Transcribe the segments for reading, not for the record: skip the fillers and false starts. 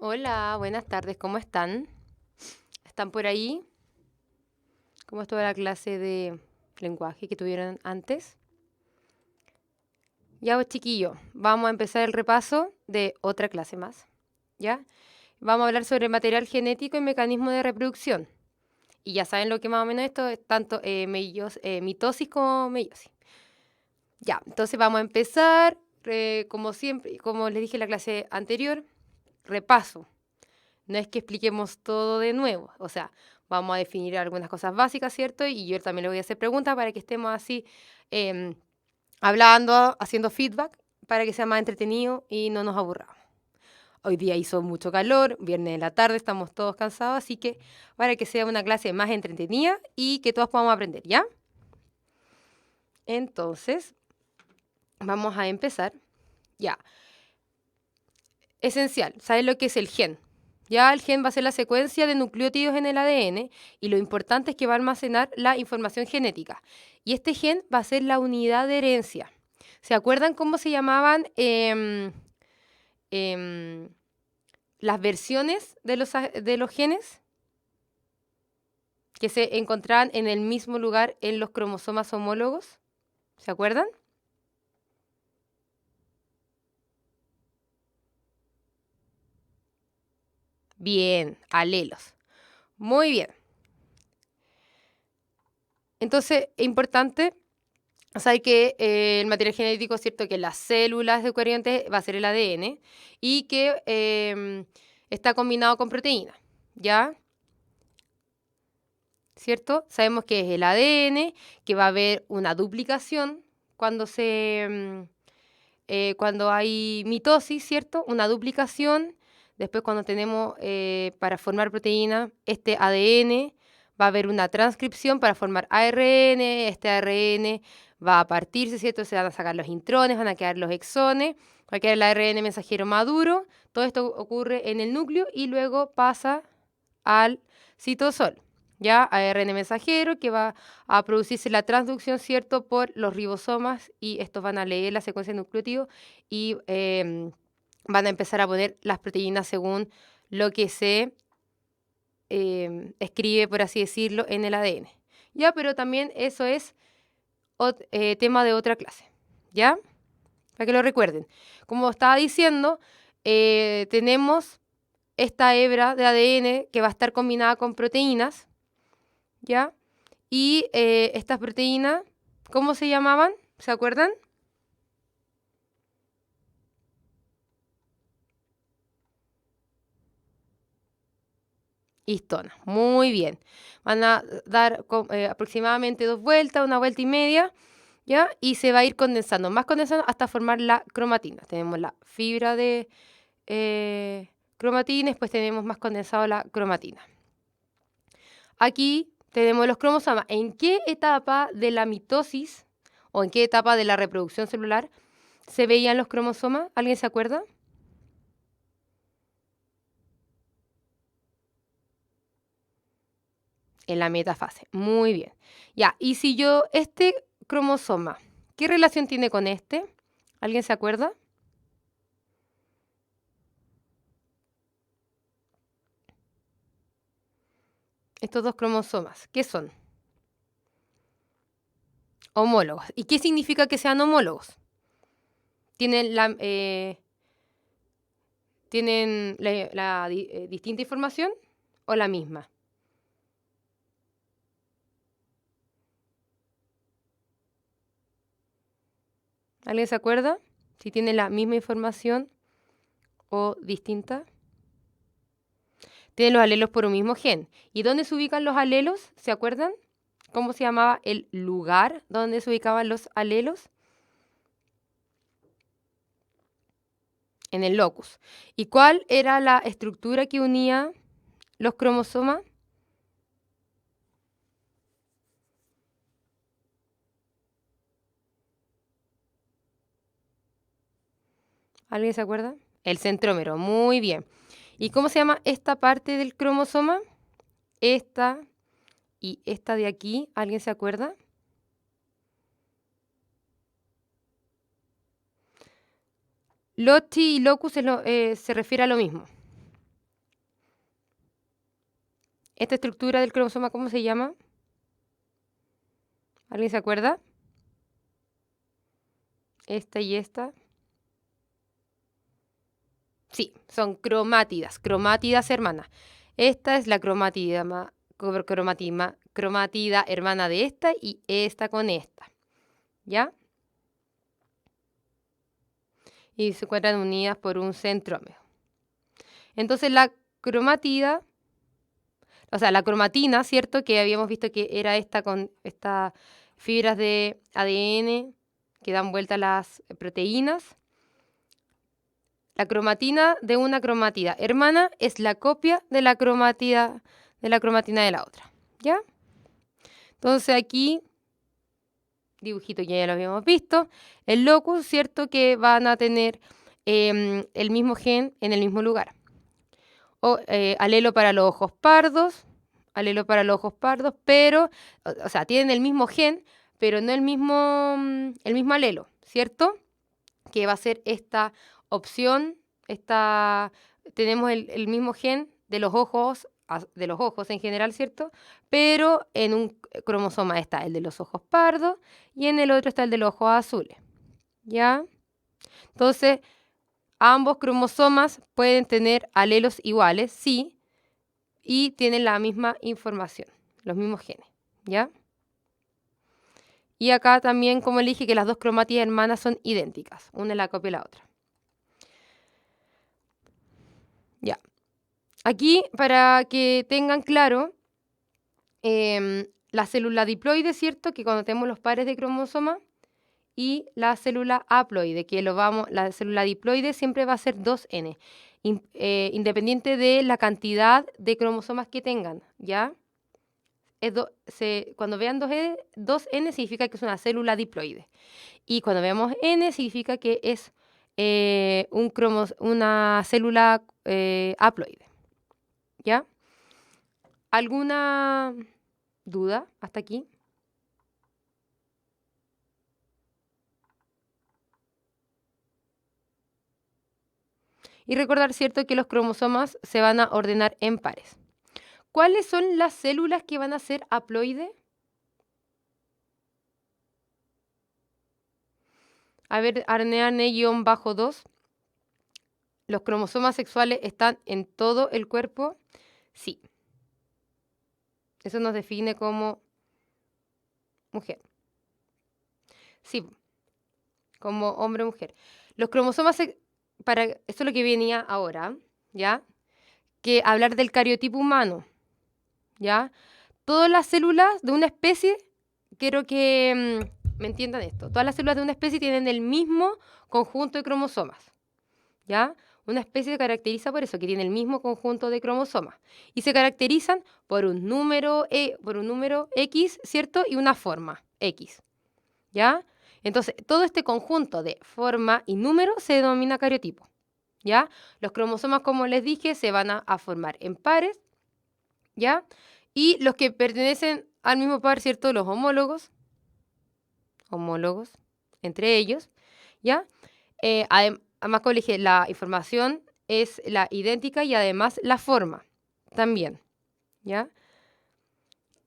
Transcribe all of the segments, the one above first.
Hola, buenas tardes, ¿cómo están? ¿Están por ahí? ¿Cómo estuvo la clase de lenguaje que tuvieron antes? Ya, pues, chiquillos, vamos a empezar el repaso de otra clase más, ¿ya? Vamos a hablar sobre material genético y mecanismo de reproducción. Y ya saben lo que más o menos esto es tanto mitosis como meiosis. Ya, entonces vamos a empezar, como siempre, como les dije en la clase anterior, repaso. No es que expliquemos todo de nuevo, o sea, vamos a definir algunas cosas básicas, ¿cierto? Y yo también le voy a hacer preguntas para que estemos así em, hablando, haciendo feedback, para que sea más entretenido y no nos aburramos. Hoy día hizo mucho calor, viernes de la tarde, estamos todos cansados, así que para que sea una clase más entretenida y que todos podamos aprender, ¿ya? Entonces, vamos a empezar. Ya, esencial, ¿sabes lo que es el gen? Ya el gen va a ser la secuencia de nucleótidos en el ADN y lo importante es que va a almacenar la información genética. Y este gen va a ser la unidad de herencia. ¿Se acuerdan cómo se llamaban em, las versiones de los genes? Que se encontraban en el mismo lugar en los cromosomas homólogos. ¿Se acuerdan? Bien, alelos. Muy bien. Entonces, es importante saber que el material genético es cierto que las células eucariontes va a ser el ADN y que está combinado con proteínas, ¿ya? ¿Cierto? Sabemos que es el ADN, que va a haber una duplicación cuando cuando hay mitosis, ¿cierto? Una duplicación. Después, cuando tenemos para formar proteína, este ADN, va a haber una transcripción para formar ARN. Este ARN va a partirse, ¿cierto? Se van a sacar los intrones, van a quedar los exones, va a quedar el ARN mensajero maduro. Todo esto ocurre en el núcleo y luego pasa al citosol. ¿Ya? ARN mensajero que va a producirse la transducción, ¿cierto?, por los ribosomas y estos van a leer la secuencia de nucleótidos y van a empezar a poner las proteínas según lo que se escribe, por así decirlo, en el ADN. ¿Ya? Pero también eso es tema de otra clase. ¿Ya? Para que lo recuerden. Como estaba diciendo, tenemos esta hebra de ADN que va a estar combinada con proteínas, ¿ya? Y estas proteínas, ¿cómo se llamaban? ¿Se acuerdan? Histona. Muy bien. Van a dar aproximadamente 2 vueltas, 1 vuelta y media, ¿ya? Y se va a ir condensando, más condensando hasta formar la cromatina. Tenemos la fibra de cromatina, después tenemos más condensado la cromatina. Aquí tenemos los cromosomas. ¿En qué etapa de la mitosis o en qué etapa de la reproducción celular se veían los cromosomas? ¿Alguien se acuerda? En la metafase. Muy bien. Ya, y si yo, este cromosoma, ¿qué relación tiene con este? ¿Alguien se acuerda? Estos dos cromosomas, ¿qué son? Homólogos. ¿Y qué significa que sean homólogos? ¿Tienen la distinta información o la misma? ¿Alguien se acuerda? Si tienen la misma información o distinta. Tienen los alelos por un mismo gen. ¿Y dónde se ubican los alelos? ¿Se acuerdan? ¿Cómo se llamaba el lugar donde se ubicaban los alelos? En el locus. ¿Y cuál era la estructura que unía los cromosomas? ¿Alguien se acuerda? El centrómero, muy bien. ¿Y cómo se llama esta parte del cromosoma? Esta y esta de aquí, ¿alguien se acuerda? Loti y locus se refiere a lo mismo. esta estructura del cromosoma, ¿cómo se llama? ¿Alguien se acuerda? Esta y esta. Sí, son cromátidas, cromátidas hermanas. Esta es la cromatida hermana de esta y esta con esta. ¿Ya? Y se encuentran unidas por un centrómero. Entonces la cromatida, o sea, la cromatina, ¿cierto? Que habíamos visto que era esta con estas fibras de ADN que dan vuelta a las proteínas. La cromatina de una cromatida hermana es la copia de la cromatina de la otra. ¿Ya? Entonces aquí, dibujito que ya lo habíamos visto, el locus, ¿cierto? Que van a tener el mismo gen en el mismo lugar. O alelo para los ojos pardos, pero, o sea, tienen el mismo gen, pero no el mismo alelo, ¿cierto? Que va a ser esta opción, tenemos el mismo gen de los ojos en general, ¿cierto? Pero en un cromosoma está el de los ojos pardos y en el otro está el de los ojos azules, ¿ya? Entonces, ambos cromosomas pueden tener alelos iguales, sí, y tienen la misma información, los mismos genes, ¿ya? Y acá también, como le dije, que las dos cromátidas hermanas son idénticas, una es la copia de la otra. Ya. Aquí, para que tengan claro, la célula diploide, ¿cierto? Que cuando tenemos los pares de cromosoma, y la célula haploide, la célula diploide siempre va a ser 2N, independiente de la cantidad de cromosomas que tengan, ¿ya? Cuando vean 2N significa que es una célula diploide. Y cuando veamos N significa que es una célula haploide. ¿Ya? ¿Alguna duda hasta aquí? Y recordar, ¿cierto?, que los cromosomas se van a ordenar en pares. ¿Cuáles son las células que van a ser haploide? A ver, RNA-2. ¿Los cromosomas sexuales están en todo el cuerpo? Sí. Eso nos define como mujer. Sí, como hombre o mujer. Los cromosomas, esto es lo que venía ahora, ¿ya? Que hablar del cariotipo humano, ¿ya? Todas las células de una especie, quiero que me entiendan esto, todas las células de una especie tienen el mismo conjunto de cromosomas, ¿ya? Una especie se caracteriza por eso, que tiene el mismo conjunto de cromosomas. Y se caracterizan por un número X, ¿cierto? Y una forma X, ¿ya? Entonces, todo este conjunto de forma y número se denomina cariotipo, ¿ya? Los cromosomas, como les dije, se van a formar en pares, ¿ya? Y los que pertenecen al mismo par, ¿cierto? Los homólogos, entre ellos, ¿ya? Además, como les dije, la información es la idéntica y además la forma también, ¿ya?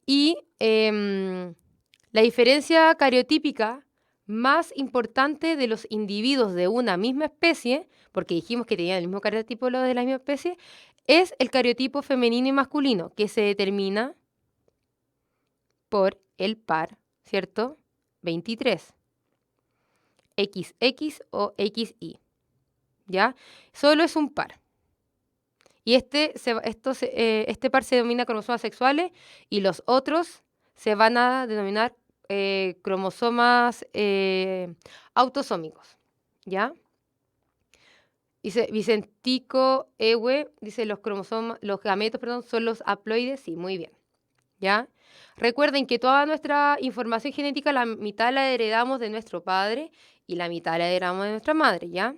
Y la diferencia cariotípica más importante de los individuos de una misma especie, porque dijimos que tenían el mismo cariotipo los de la misma especie, es el cariotipo femenino y masculino, que se determina por el par, ¿cierto? 23. XX o XY, ¿ya? Solo es un par. Y este par se denomina cromosomas sexuales y los otros se van a denominar cromosomas autosómicos, ¿ya? Dice Vicentico Ewe, dice los gametos, son los haploides, sí, muy bien, ¿ya? Recuerden que toda nuestra información genética, la mitad la heredamos de nuestro padre y la mitad la heredamos de nuestra madre, ¿ya?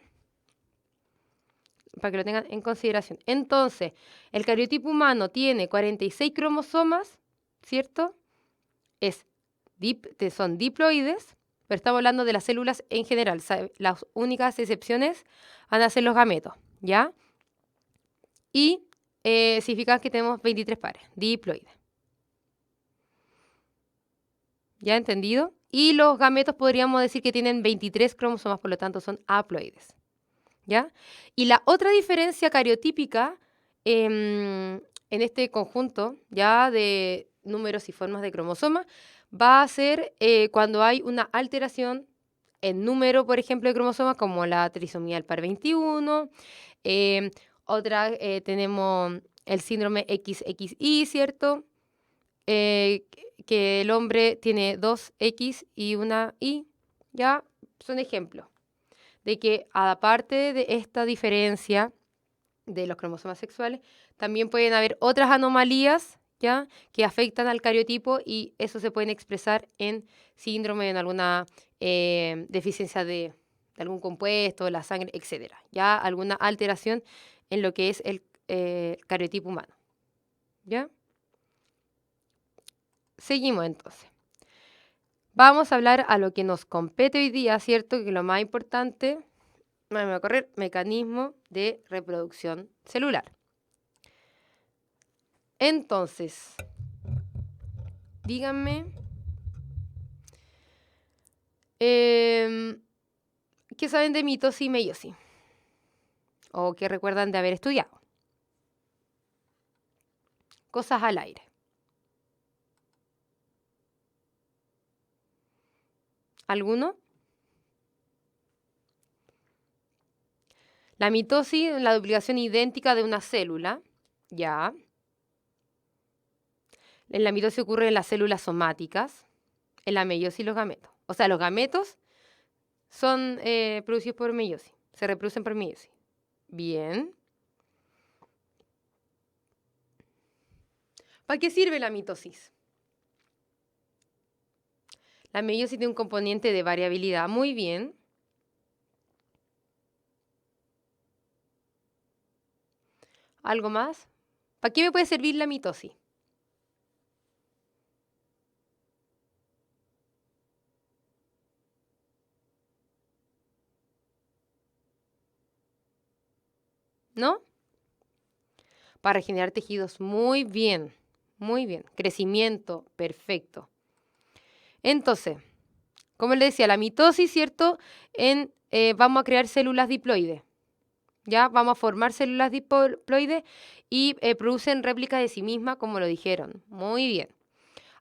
Para que lo tengan en consideración. Entonces, el cariotipo humano tiene 46 cromosomas, ¿cierto? Son diploides, pero estamos hablando de las células en general. Las únicas excepciones van a ser los gametos, ¿ya? Y significa que tenemos 23 pares, diploides. ¿Ya entendido? Y los gametos podríamos decir que tienen 23 cromosomas, por lo tanto son haploides. ¿Ya? Y la otra diferencia cariotípica en este conjunto ya de números y formas de cromosomas va a ser cuando hay una alteración en número, por ejemplo, de cromosomas, como la trisomía del par 21. Otra tenemos el síndrome XXI, ¿cierto? Que el hombre tiene 2X y una Y, ¿ya? Son ejemplos de que aparte de esta diferencia de los cromosomas sexuales, también pueden haber otras anomalías, ¿ya? Que afectan al cariotipo y eso se pueden expresar en síndrome, en alguna deficiencia de algún compuesto, la sangre, etcétera, ya alguna alteración en lo que es el cariotipo humano, ¿ya? Seguimos entonces. Vamos a hablar a lo que nos compete hoy día, ¿cierto? Que lo más importante, me va a correr, mecanismo de reproducción celular. Entonces, díganme, ¿qué saben de mitosis y meiosis? ¿O qué recuerdan de haber estudiado? Cosas al aire. ¿Alguno? La mitosis es la duplicación idéntica de una célula, ya. En la mitosis ocurre en las células somáticas, en la meiosis los gametos. O sea, los gametos son producidos por meiosis, se reproducen por meiosis. Bien. ¿Para qué sirve la mitosis? La meiosis tiene un componente de variabilidad. Muy bien. ¿Algo más? ¿Para qué me puede servir la mitosis? ¿No? Para generar tejidos. Muy bien. Muy bien. Crecimiento. Perfecto. Entonces, como les decía, la mitosis, ¿cierto? Vamos a crear células diploides. ¿Ya? Vamos a formar células diploides y producen réplicas de sí mismas, como lo dijeron. Muy bien.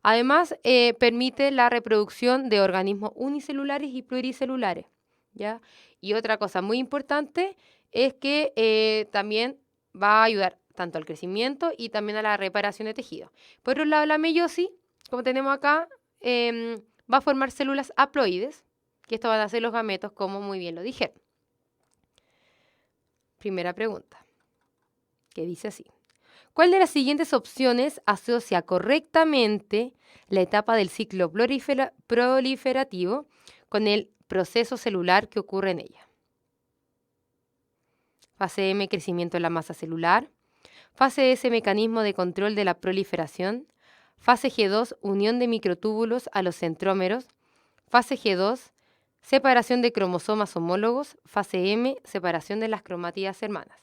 Además, permite la reproducción de organismos unicelulares y pluricelulares, ¿ya? Y otra cosa muy importante es que también va a ayudar tanto al crecimiento y también a la reparación de tejidos. Por otro lado, la meiosis, como tenemos acá, va a formar células haploides, que esto van a ser los gametos, como muy bien lo dijeron. Primera pregunta, que dice así. ¿Cuál de las siguientes opciones asocia correctamente la etapa del ciclo proliferativo con el proceso celular que ocurre en ella? Fase M, crecimiento de la masa celular. Fase S, mecanismo de control de la proliferación. Fase G2, unión de microtúbulos a los centrómeros. Fase G2, separación de cromosomas homólogos. Fase M, separación de las cromátidas hermanas.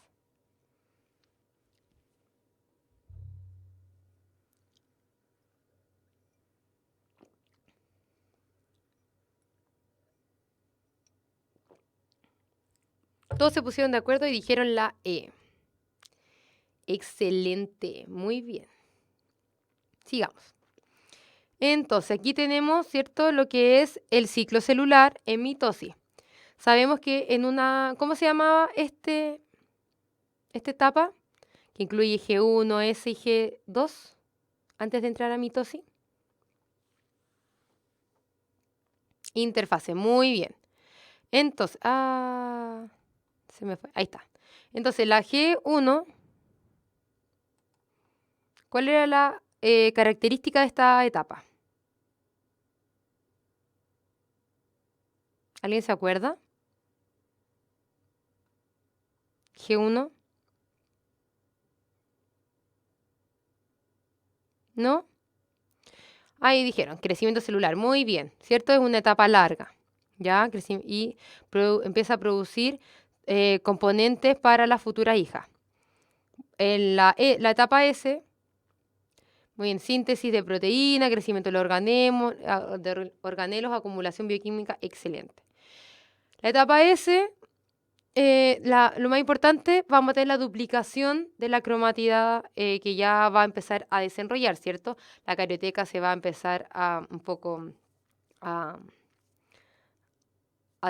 Todos se pusieron de acuerdo y dijeron la E. Excelente, muy bien. Sigamos. Entonces, aquí tenemos, ¿cierto?, lo que es el ciclo celular en mitosis. Sabemos que en una, ¿cómo se llamaba esta etapa? Que incluye G1, S y G2, antes de entrar a mitosis. Interfase, muy bien. Entonces, se me fue, ahí está. Entonces, la G1, ¿cuál era la característica de esta etapa? ¿Alguien se acuerda? G1. ¿No? Ahí dijeron, crecimiento celular. Muy bien, ¿cierto? Es una etapa larga, ¿ya? Y empieza a producir componentes para la futura hija. en la etapa S, muy bien, síntesis de proteína, crecimiento de los organelos, acumulación bioquímica, excelente. La etapa S, lo más importante, vamos a tener la duplicación de la cromatida que ya va a empezar a desenrollar, ¿cierto? La carioteca se va a empezar a un poco a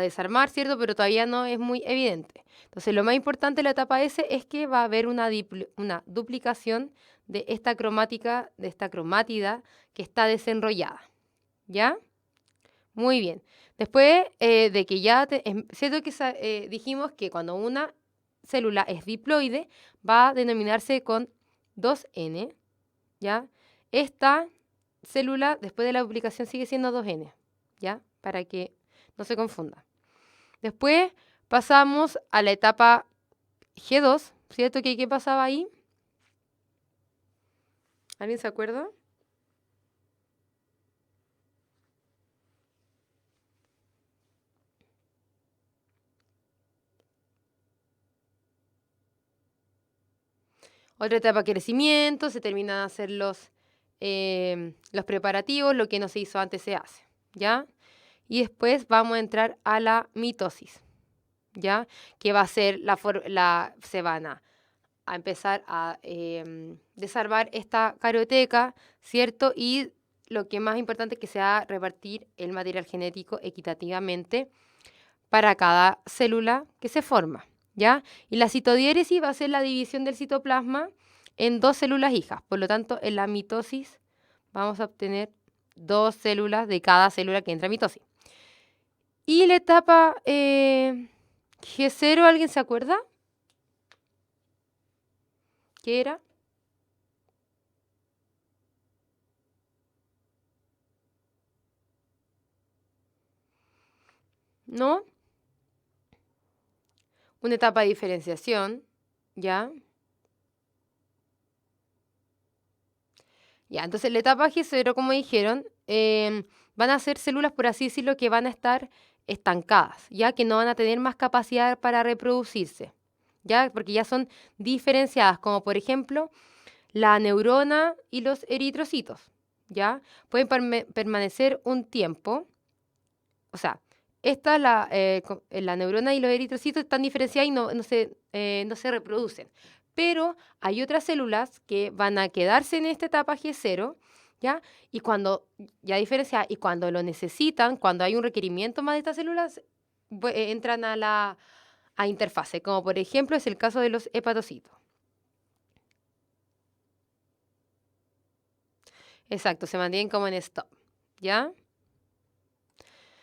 desarmar, ¿cierto? Pero todavía no es muy evidente. Entonces, lo más importante de la etapa S es que va a haber una duplicación de esta cromática, de esta cromátida que está desenrollada, ¿ya? Muy bien. Después de que ya, cierto que dijimos que cuando una célula es diploide va a denominarse con 2N, ¿ya? Esta célula después de la duplicación sigue siendo 2N, ¿ya? Para que no se confunda. Después pasamos a la etapa G2, ¿cierto? ¿Qué pasaba ahí? ¿Alguien se acuerda? Otra etapa de crecimiento, se terminan de hacer los preparativos, lo que no se hizo antes se hace, ¿ya? Y después vamos a entrar a la mitosis, ¿ya? Que va a ser se van a empezar a desarmar esta carioteca, ¿cierto? Y lo que es más importante es que se va a repartir el material genético equitativamente para cada célula que se forma, ¿ya? Y la citodiéresis va a ser la división del citoplasma en 2 células hijas. Por lo tanto, en la mitosis vamos a obtener 2 células de cada célula que entra a mitosis. Y la etapa G0, ¿alguien se acuerda? ¿Qué era? ¿No? Una etapa de diferenciación, ¿ya? Ya, entonces la etapa G0, como dijeron, van a ser células, por así decirlo, que van a estar estancadas, ya que no van a tener más capacidad para reproducirse, ya, porque ya son diferenciadas, como por ejemplo la neurona y los eritrocitos, ya, pueden permanecer un tiempo, o sea, la neurona y los eritrocitos están diferenciadas y no se reproducen. Pero hay otras células que van a quedarse en esta etapa G0, ¿ya? Y cuando ya diferenciadas, y cuando lo necesitan, cuando hay un requerimiento más de estas células, entran a interfase, como por ejemplo es el caso de los hepatocitos. Exacto, se mantienen como en stop, ¿ya?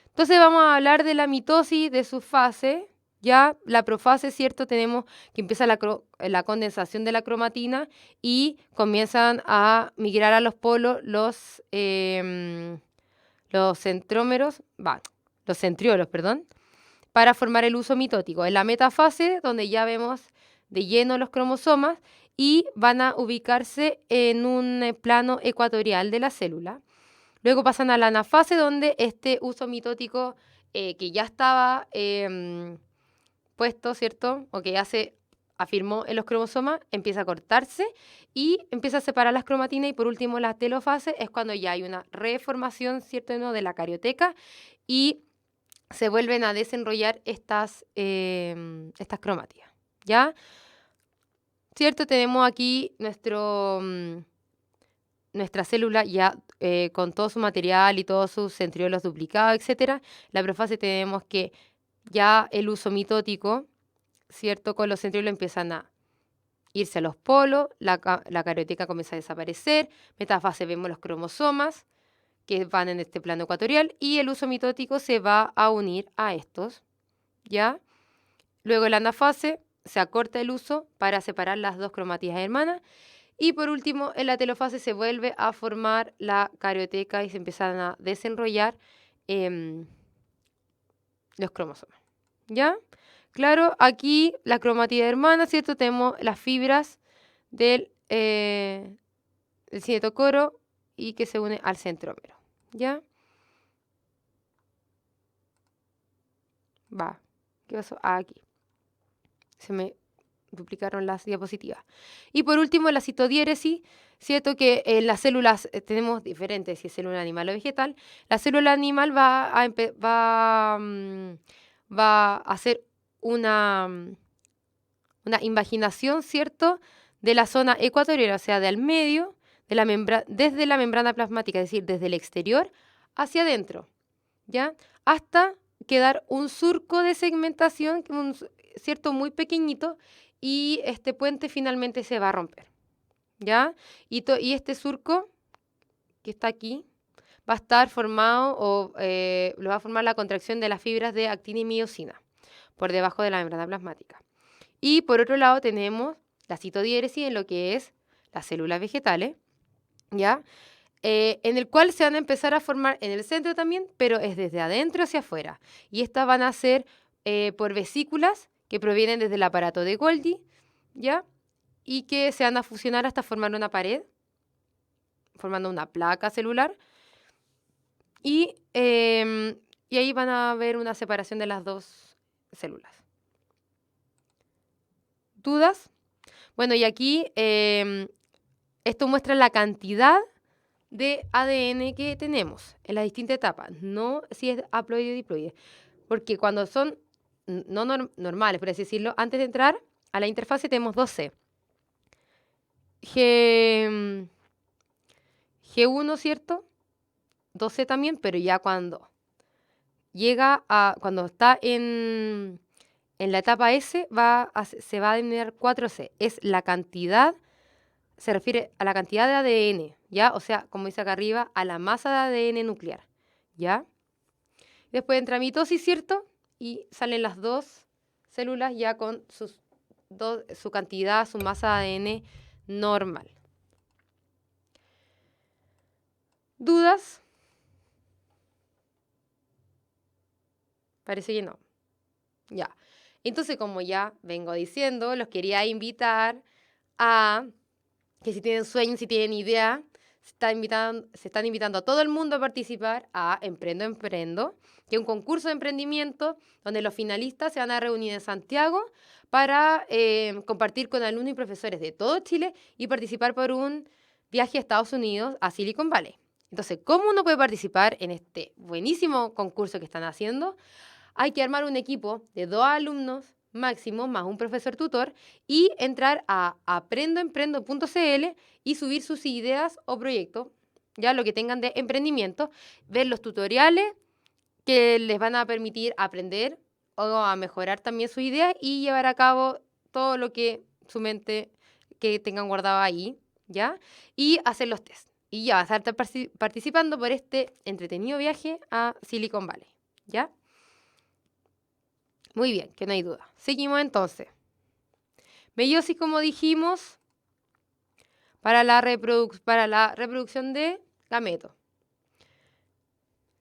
Entonces vamos a hablar de la mitosis, de su fase. Ya la profase, ¿cierto? Tenemos que empieza la condensación de la cromatina y comienzan a migrar a los polos los centriolos, perdón, para formar el uso mitótico. En la metafase, donde ya vemos de lleno los cromosomas y van a ubicarse en un plano ecuatorial de la célula. Luego pasan a la anafase, donde este uso mitótico que ya estaba puesto, ¿cierto? O que ya se afirmó en los cromosomas, empieza a cortarse y empieza a separar las cromatinas. Y por último, la telofase es cuando ya hay una reformación, ¿cierto? ¿No? De la carioteca y se vuelven a desenrollar estas cromátidas, ¿ya? ¿Cierto? Tenemos aquí nuestra célula ya con todo su material y todos sus centriolos duplicados, etcétera. La profase tenemos que ya el uso mitótico, ¿cierto? Con los centriolos empiezan a irse a los polos, la carioteca comienza a desaparecer, metafase vemos los cromosomas que van en este plano ecuatorial y el uso mitótico se va a unir a estos, ¿ya? Luego en la anafase se acorta el uso para separar las dos cromatías hermanas. Y por último, en la telofase se vuelve a formar la carioteca y se empiezan a desenrollar los cromosomas. ¿Ya? Claro, aquí la cromatida hermana, ¿cierto? Tenemos las fibras del cinetocoro y que se une al centrómero. ¿Ya? Va. ¿Qué pasó? Aquí. Se me duplicaron las diapositivas. Y por último, la citodiéresis, ¿cierto? Que en las células tenemos diferentes, si es célula animal o vegetal. La célula animal va a hacer una invaginación, ¿cierto? De la zona ecuatorial, o sea, del medio, desde la membrana plasmática, es decir, desde el exterior hacia adentro, ¿ya? Hasta quedar un surco de segmentación, ¿cierto? Muy pequeñito, y este puente finalmente se va a romper, ¿ya? Y este surco que está aquí va a estar formado lo va a formar la contracción de las fibras de actina y miosina por debajo de la membrana plasmática. Y por otro lado tenemos la citodiéresis en lo que es las células vegetales, ¿ya? En el cual se van a empezar a formar en el centro también, pero es desde adentro hacia afuera. Y estas van a ser por vesículas que provienen desde el aparato de Golgi, ¿ya? Y que se van a fusionar hasta formar una pared, formando una placa celular. Y ahí van a ver una separación de las dos células. ¿Dudas? Bueno, y aquí esto muestra la cantidad de ADN que tenemos en las distintas etapas, no si es haploide o diploide, porque cuando son no normales, por así decirlo, antes de entrar a la interfase tenemos 2C. G1, ¿cierto? 2C también, pero ya cuando cuando está en la etapa S, se va a denominar 4C. Es la cantidad, se refiere a la cantidad de ADN, ¿ya? O sea, como dice acá arriba, a la masa de ADN nuclear, ¿ya? Después entra mitosis, ¿cierto? Y salen las dos células ya con su cantidad, su masa de ADN normal. ¿Dudas? Parece que no. Ya. Entonces, como ya vengo diciendo, los quería invitar a que si tienen sueños, si tienen idea, se están invitando a todo el mundo a participar a Emprendo, que es un concurso de emprendimiento donde los finalistas se van a reunir en Santiago para compartir con alumnos y profesores de todo Chile y participar por un viaje a Estados Unidos, a Silicon Valley. Entonces, ¿cómo uno puede participar en este buenísimo concurso que están haciendo? Hay que armar un equipo de 2 alumnos máximo más un profesor tutor y entrar a aprendoemprendo.cl y subir sus ideas o proyectos, ya lo que tengan de emprendimiento, ver los tutoriales que les van a permitir aprender o a mejorar también sus ideas y llevar a cabo todo lo que su mente que tengan guardado ahí, ¿ya? Y hacer los test. Y ya vas a estar participando por este entretenido viaje a Silicon Valley, ¿ya? Muy bien, que no hay duda. Seguimos entonces. Meiosis, como dijimos, para la reproducción de gametos.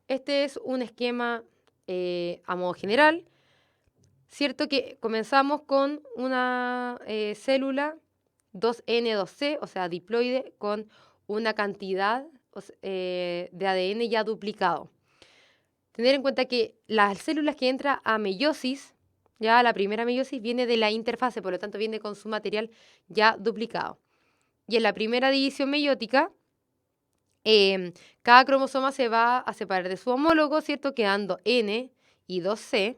Este es un esquema a modo general. Cierto que comenzamos con una célula 2N2C, o sea, diploide, con una cantidad de ADN ya duplicado. Tener en cuenta que las células que entran a meiosis, ya la primera meiosis viene de la interfase, por lo tanto viene con su material ya duplicado. Y en la primera división meiótica, cada cromosoma se va a separar de su homólogo, ¿cierto? Quedando N y 2C,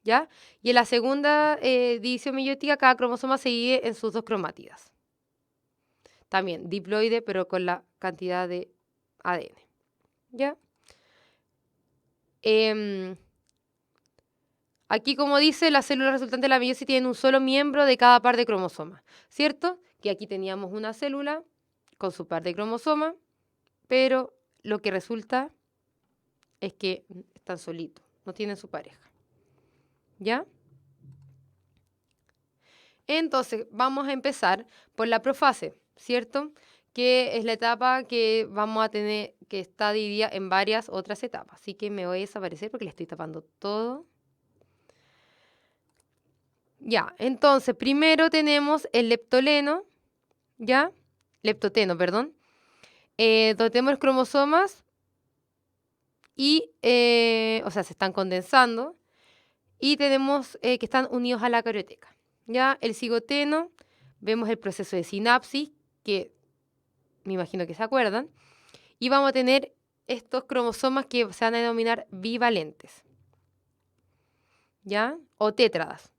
¿ya? Y en la segunda división meiótica, cada cromosoma se divide en sus 2 cromátidas. También diploide, pero con la cantidad de ADN, ¿ya? Aquí, como dice, las células resultantes de la meiosis tienen un solo miembro de cada par de cromosomas, ¿cierto? Que aquí teníamos una célula con su par de cromosomas, pero lo que resulta es que están solitos, no tienen su pareja, ¿ya? Entonces, vamos a empezar por la profase, ¿cierto? Que es la etapa que vamos a tener, que está dividida en varias otras etapas. Así que me voy a desaparecer porque le estoy tapando todo. Ya, entonces primero tenemos el leptoleno, ¿ya? Leptoteno, perdón. Donde tenemos los cromosomas y, o sea, se están condensando y tenemos que están unidos a la carioteca, Ya, el cigoteno, vemos el proceso de sinapsis, que me imagino que se acuerdan, y vamos a tener estos cromosomas que se van a denominar bivalentes, ¿ya? O tétradas.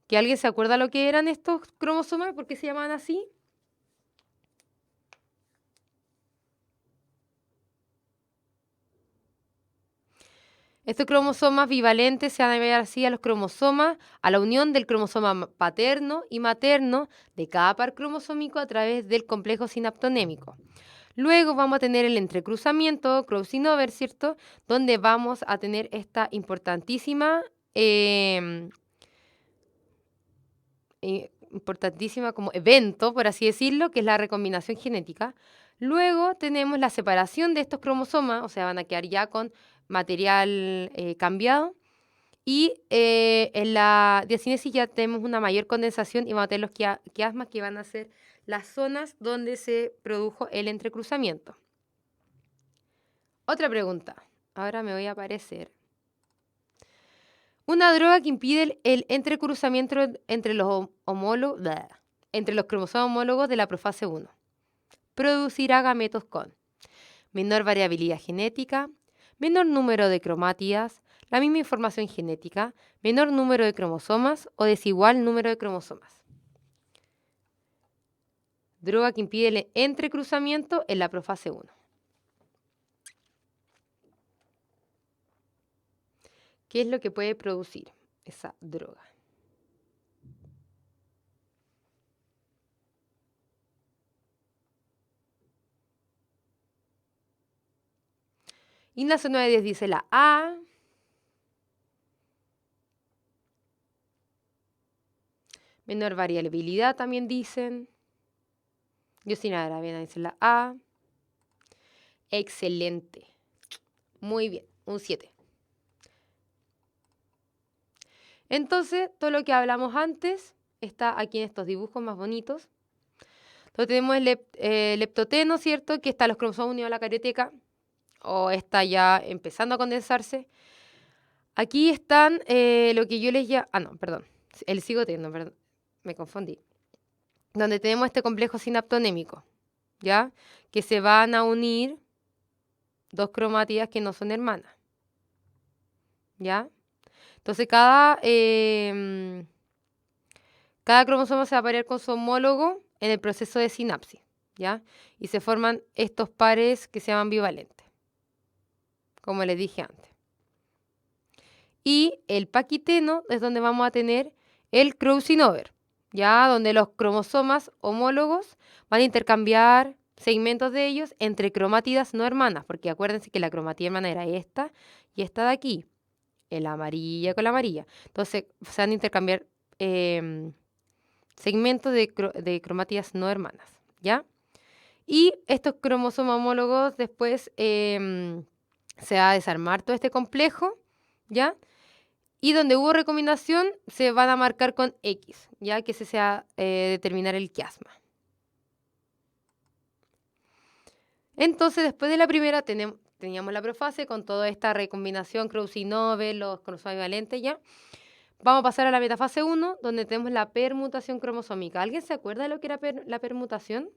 ¿Que alguien se acuerda lo que eran estos cromosomas? ¿Por qué se llamaban así? Estos cromosomas bivalentes se van a ver así a los cromosomas, a la unión del cromosoma paterno y materno de cada par cromosómico a través del complejo sinaptonémico. Luego vamos a tener el entrecruzamiento, crossing over, ¿cierto? Donde vamos a tener esta importantísima como evento, por así decirlo, que es la recombinación genética. Luego tenemos la separación de estos cromosomas, o sea, van a quedar ya con material cambiado. Y en la diacinesis ya tenemos una mayor condensación y vamos a tener los quiasmas que van a ser las zonas donde se produjo el entrecruzamiento. Otra pregunta. Ahora me voy a aparecer. Una droga que impide el entrecruzamiento entre los entre los cromosomas homólogos de la profase 1. Producirá gametos con menor variabilidad genética, menor número de cromátidas, la misma información genética, menor número de cromosomas o desigual número de cromosomas. Droga que impide el entrecruzamiento en la profase 1. ¿Qué es lo que puede producir esa droga? Ignacio 910 dice la A. Menor variabilidad también dicen. Yosina Aravena dice la A. Excelente. Muy bien, un 7. Entonces, todo lo que hablamos antes está aquí en estos dibujos más bonitos. Entonces tenemos el leptoteno, ¿cierto? Que está los cromosomas unidos a la carioteca, o está ya empezando a condensarse. Aquí están lo que yo les llamo... Ah, no, perdón. El cigoteno, perdón. Me confundí. Donde tenemos este complejo sinaptonémico, ¿ya? Que se van a unir dos cromátidas que no son hermanas, ¿ya? Entonces cada cromosoma se va a parear con su homólogo en el proceso de sinapsis, ¿ya? Y se forman estos pares que se llaman bivalentes, como les dije antes. Y el paquiteno es donde vamos a tener el crossing over, ¿ya? Donde los cromosomas homólogos van a intercambiar segmentos de ellos entre cromátidas no hermanas, porque acuérdense que la cromatida hermana era esta y esta de aquí, el amarilla con la amarilla. Entonces se van a intercambiar segmentos de cromátidas no hermanas, ¿ya? Y estos cromosomas homólogos después se va a desarmar todo este complejo, ¿ya? Y donde hubo recombinación se van a marcar con X, ya que se sea determinar el quiasma. Entonces, después de la primera teníamos la profase con toda esta recombinación, crossing over, los cromosomas bivalentes, ¿ya? Vamos a pasar a la metafase 1, donde tenemos la permutación cromosómica. ¿Alguien se acuerda de lo que era la permutación?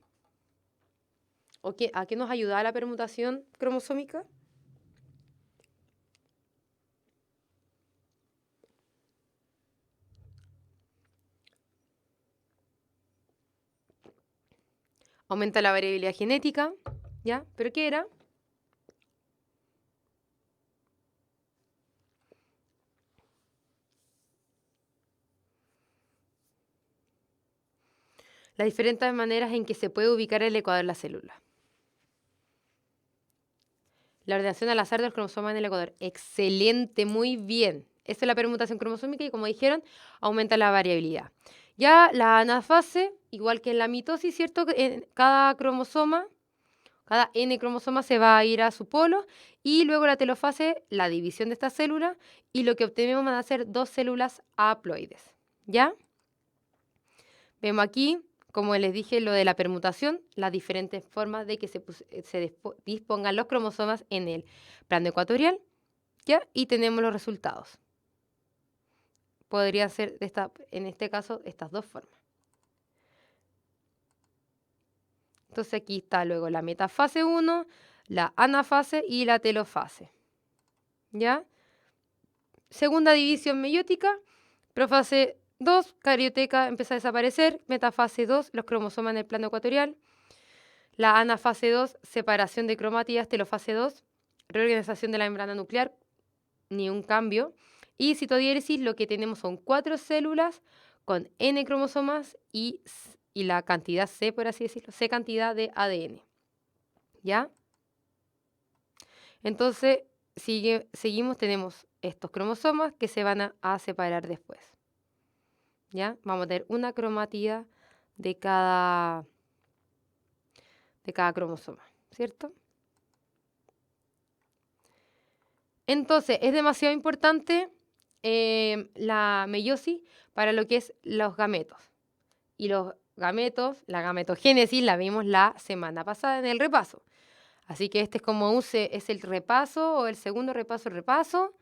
¿O a qué nos ayudaba la permutación cromosómica? Aumenta la variabilidad genética, ¿ya? ¿Pero qué era? Las diferentes maneras en que se puede ubicar el ecuador de la célula. La ordenación al azar de los cromosomas en el ecuador. Excelente, muy bien. Esta es la permutación cromosómica y, como dijeron, aumenta la variabilidad. Ya la anafase, igual que en la mitosis, ¿cierto? Cada cromosoma, cada N cromosoma se va a ir a su polo y luego la telofase, la división de esta célula, y lo que obtenemos van a ser dos células haploides. ¿Ya? Vemos aquí, como les dije, lo de la permutación, las diferentes formas de que se dispongan los cromosomas en el plano ecuatorial, ¿ya? Y tenemos los resultados. podrían ser, en este caso, estas dos formas. Entonces aquí está luego la metafase 1, la anafase y la telofase. ¿Ya? Segunda división meiótica, profase 2, carioteca empieza a desaparecer, metafase 2, los cromosomas en el plano ecuatorial, la anafase 2, separación de cromátidas, telofase 2, reorganización de la membrana nuclear, ni un cambio, y citodiéresis, lo que tenemos son 4 células con N cromosomas y la cantidad C, por así decirlo, C cantidad de ADN. ¿Ya? Entonces, seguimos, tenemos estos cromosomas que se van a separar después. ¿Ya? Vamos a tener una cromátida de cada cromosoma, ¿cierto? Entonces, es demasiado importante la meiosis para lo que es los gametos. Y los gametos, la gametogénesis, la vimos la semana pasada en el repaso. Así que este es como es el repaso o el segundo repaso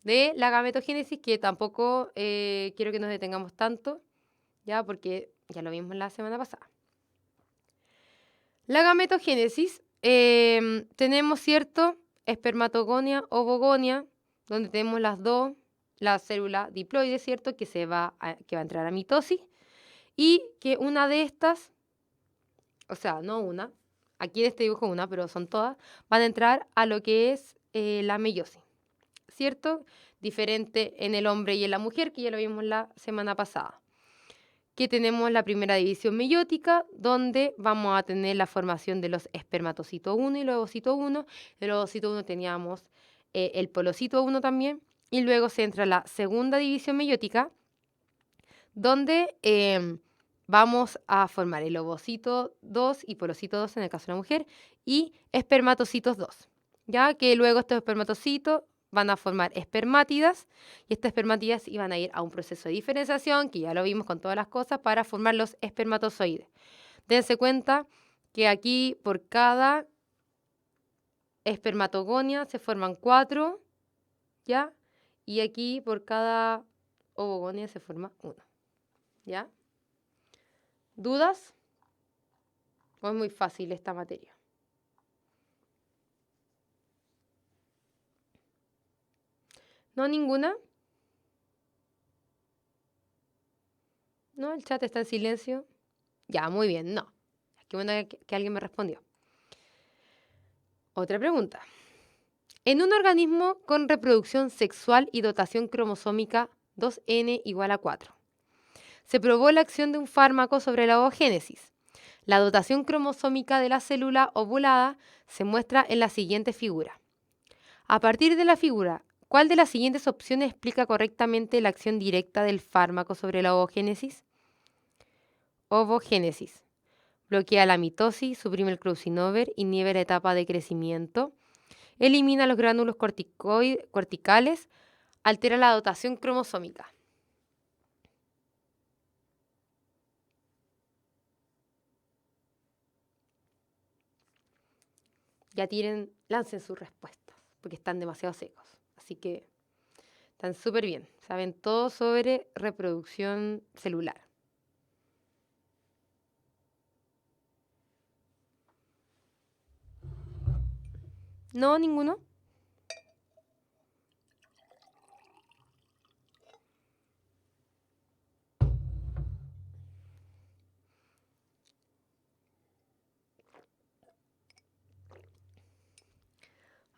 de la gametogénesis, que tampoco quiero que nos detengamos tanto, ya porque ya lo vimos la semana pasada. La gametogénesis, tenemos, ¿cierto?, espermatogonia, ovogonia, donde tenemos las dos, la célula diploide, ¿cierto?, que va a entrar a mitosis, y que una de estas, o sea, no una, aquí en este dibujo una, pero son todas, van a entrar a lo que es la meiosis, ¿cierto? Diferente en el hombre y en la mujer, que ya lo vimos la semana pasada. Que tenemos la primera división meiótica, donde vamos a tener la formación de los espermatocitos 1 y los ovocitos 1. El ovocito 1 teníamos el polocito 1 también, y luego se entra la segunda división meiótica, donde vamos a formar el ovocito 2 y polocito 2 en el caso de la mujer, y espermatocitos 2, ya que luego estos espermatocitos van a formar espermátidas, y estas espermátidas iban a ir a un proceso de diferenciación, que ya lo vimos con todas las cosas, para formar los espermatozoides. Dense cuenta que aquí por cada espermatogonia se forman 4, ¿ya? Y aquí por cada ovogonia se forma 1, ¿ya? ¿Dudas? ¿O es muy fácil esta materia? ¿No ninguna? ¿No? ¿El chat está en silencio? Ya, muy bien, no. Qué bueno que alguien me respondió. Otra pregunta. En un organismo con reproducción sexual y dotación cromosómica 2n igual a 4, se probó la acción de un fármaco sobre la ovogénesis. La dotación cromosómica de la célula ovulada se muestra en la siguiente figura. A partir de la figura, ¿cuál de las siguientes opciones explica correctamente la acción directa del fármaco sobre la ovogénesis? Ovogénesis. Bloquea la mitosis, suprime el crossing over, inhibe la etapa de crecimiento, elimina los gránulos corticales, altera la dotación cromosómica. Ya lancen sus respuestas, porque están demasiado secos. Así que están súper bien. Saben todo sobre reproducción celular. ¿No? ¿Ninguno?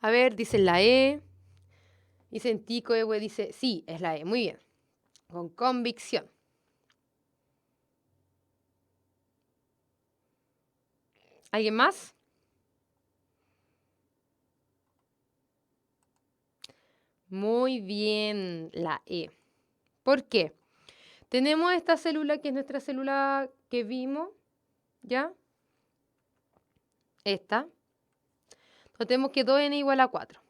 A ver, dicen la E. Dicen Tico Ewe, dice, sí, es la E. Muy bien. Con convicción. ¿Alguien más? Muy bien, la E. ¿Por qué? Tenemos esta célula que es nuestra célula que vimos, ¿ya? Esta. Entonces tenemos que 2n igual a 4.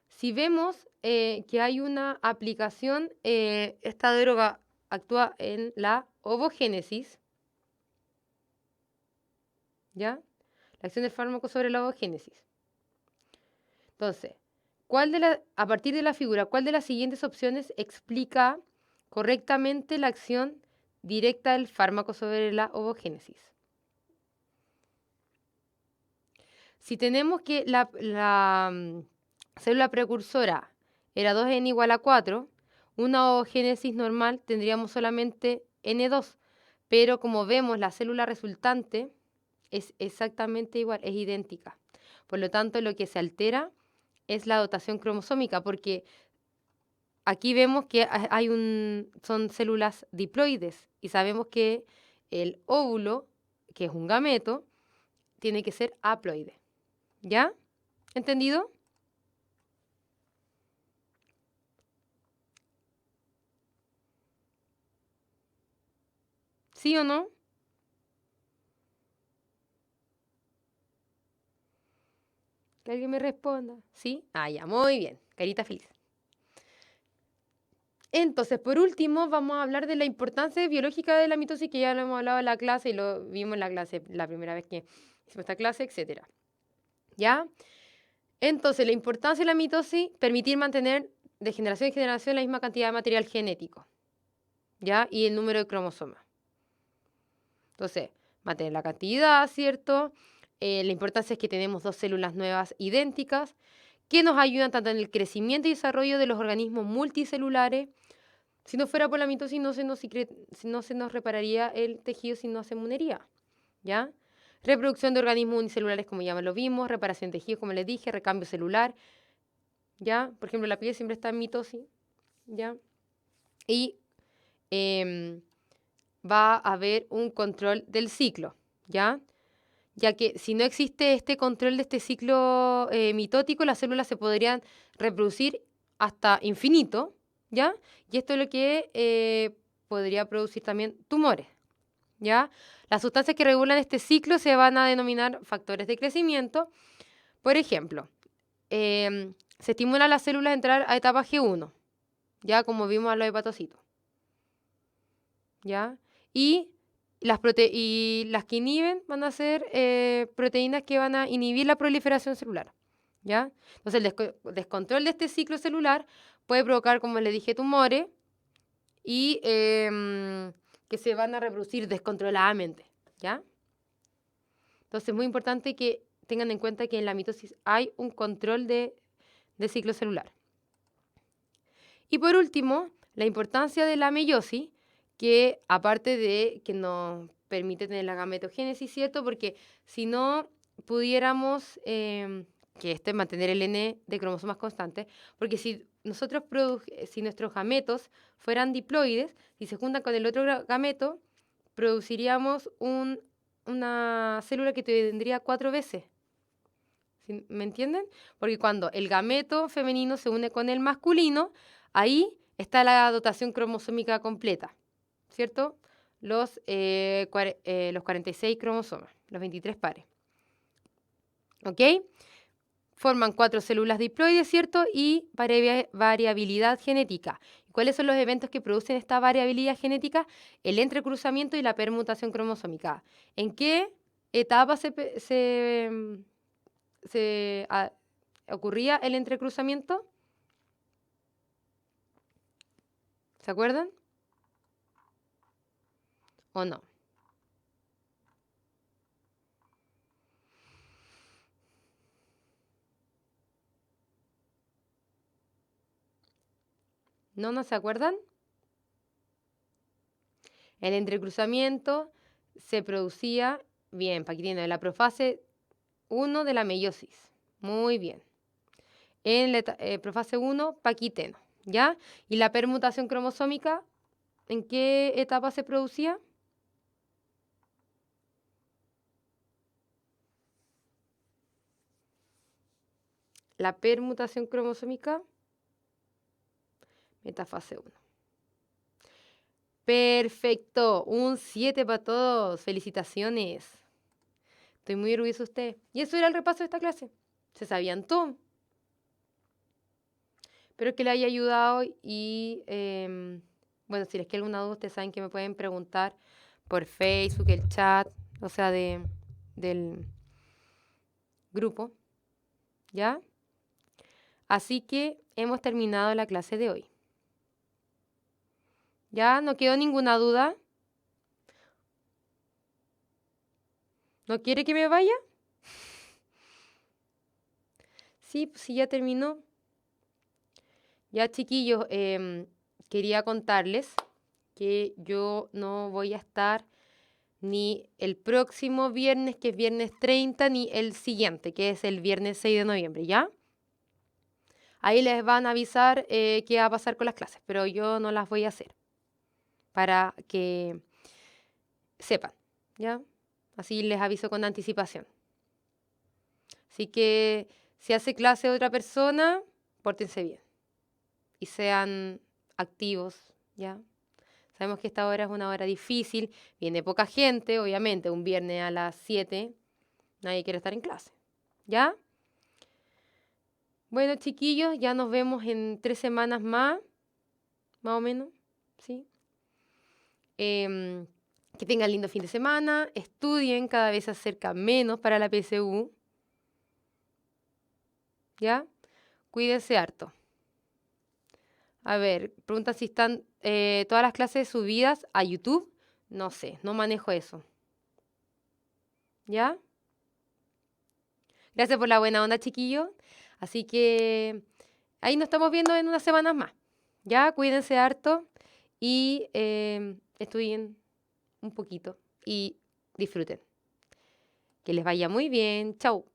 Si vemos que hay una aplicación, esta droga actúa en la ovogénesis, ¿ya? La acción del fármaco sobre la ovogénesis. Entonces, a partir de la figura, ¿cuál de las siguientes opciones explica correctamente la acción directa del fármaco sobre la ovogénesis. Si tenemos que la célula precursora era 2n igual a 4, una ovogénesis normal tendríamos solamente n2, pero como vemos la célula resultante es exactamente igual, es idéntica. Por lo tanto, lo que se altera es la dotación cromosómica, porque aquí vemos que son células diploides y sabemos que el óvulo, que es un gameto, tiene que ser haploide. ¿Ya? ¿Entendido? ¿Sí o no? Que alguien me responda. ¿Sí? Ah, ya, muy bien. Carita feliz. Entonces, por último, vamos a hablar de la importancia biológica de la mitosis, que ya lo hemos hablado en la clase y lo vimos en la clase la primera vez que hicimos esta clase, etc. ¿Ya? Entonces, la importancia de la mitosis, permitir mantener de generación en generación la misma cantidad de material genético, ¿ya? Y el número de cromosomas. Entonces, mantener la cantidad, ¿cierto? La importancia es que tenemos 2 células nuevas idénticas que nos ayudan tanto en el crecimiento y desarrollo de los organismos multicelulares. Si no fuera por la mitosis, no se nos repararía el tejido si no se munería, ¿ya? Reproducción de organismos unicelulares, como ya lo vimos, reparación de tejidos, como les dije, recambio celular, ¿ya? Por ejemplo, la piel siempre está en mitosis, ¿ya? Y va a haber un control del ciclo, ¿ya? Ya que si no existe este control de este ciclo mitótico, las células se podrían reproducir hasta infinito, ¿ya? Y esto es lo que podría producir también tumores, ¿ya? Las sustancias que regulan este ciclo se van a denominar factores de crecimiento. Por ejemplo, se estimula a las células a entrar a etapa G1, ¿ya? Como vimos a los hepatocitos, ¿ya? Y las que inhiben van a ser proteínas que van a inhibir la proliferación celular, ¿ya? Entonces, el descontrol de este ciclo celular puede provocar, como les dije, tumores y que se van a reproducir descontroladamente, ¿ya? Entonces, es muy importante que tengan en cuenta que en la mitosis hay un control de ciclo celular. Y por último, la importancia de la meiosis, que aparte de que nos permite tener la gametogénesis, ¿cierto? Porque si no pudiéramos, que esto es mantener el N de cromosomas constante, porque si nuestros gametos fueran diploides, si se juntan con el otro gameto, produciríamos una célula que tendría 4 veces. ¿Me entienden? Porque cuando el gameto femenino se une con el masculino, ahí está la dotación cromosómica completa, ¿cierto? Los 46 cromosomas, los 23 pares. ¿Ok? Forman 4 células diploides, ¿cierto? Y variabilidad genética. ¿Cuáles son los eventos que producen esta variabilidad genética? El entrecruzamiento y la permutación cromosómica. ¿En qué etapa ocurría el entrecruzamiento? ¿Se acuerdan? ¿O no? ¿No se acuerdan? El entrecruzamiento se producía, bien, Paquitino, en la profase 1 de la meiosis. Muy bien. En la profase 1, Paquiteno, ¿ya? ¿Y la permutación cromosómica, en qué etapa se producía? La permutación cromosómica, metafase 1. Perfecto, un 7 para todos. Felicitaciones. Estoy muy orgullosa de usted. Y eso era el repaso de esta clase. Se sabían todo. Espero que le haya ayudado y, bueno, si les queda alguna duda, ustedes saben que me pueden preguntar por Facebook, el chat, o sea, del grupo, ¿ya? Así que hemos terminado la clase de hoy. ¿Ya? ¿No quedó ninguna duda? ¿No quiere que me vaya? Sí, pues sí, ya terminó. Ya, chiquillos, quería contarles que yo no voy a estar ni el próximo viernes, que es viernes 30, ni el siguiente, que es el viernes 6 de noviembre, ¿ya? Ahí les van a avisar qué va a pasar con las clases, pero yo no las voy a hacer para que sepan, ¿ya? Así les aviso con anticipación. Así que si hace clase otra persona, pórtense bien y sean activos, ¿ya? Sabemos que esta hora es una hora difícil, viene poca gente, obviamente, un viernes a las 7, nadie quiere estar en clase, ¿ya? Bueno, chiquillos, ya nos vemos en 3 semanas más o menos, ¿sí? Em, que tengan lindo fin de semana, estudien, cada vez se acerca menos para la PSU, ¿ya? Cuídense harto. A ver, preguntan si están todas las clases subidas a YouTube. No sé, no manejo eso. ¿Ya? Gracias por la buena onda, chiquillos. Así que ahí nos estamos viendo en unas semanas más. ¿Ya? Cuídense harto y estudien un poquito y disfruten. Que les vaya muy bien. Chau.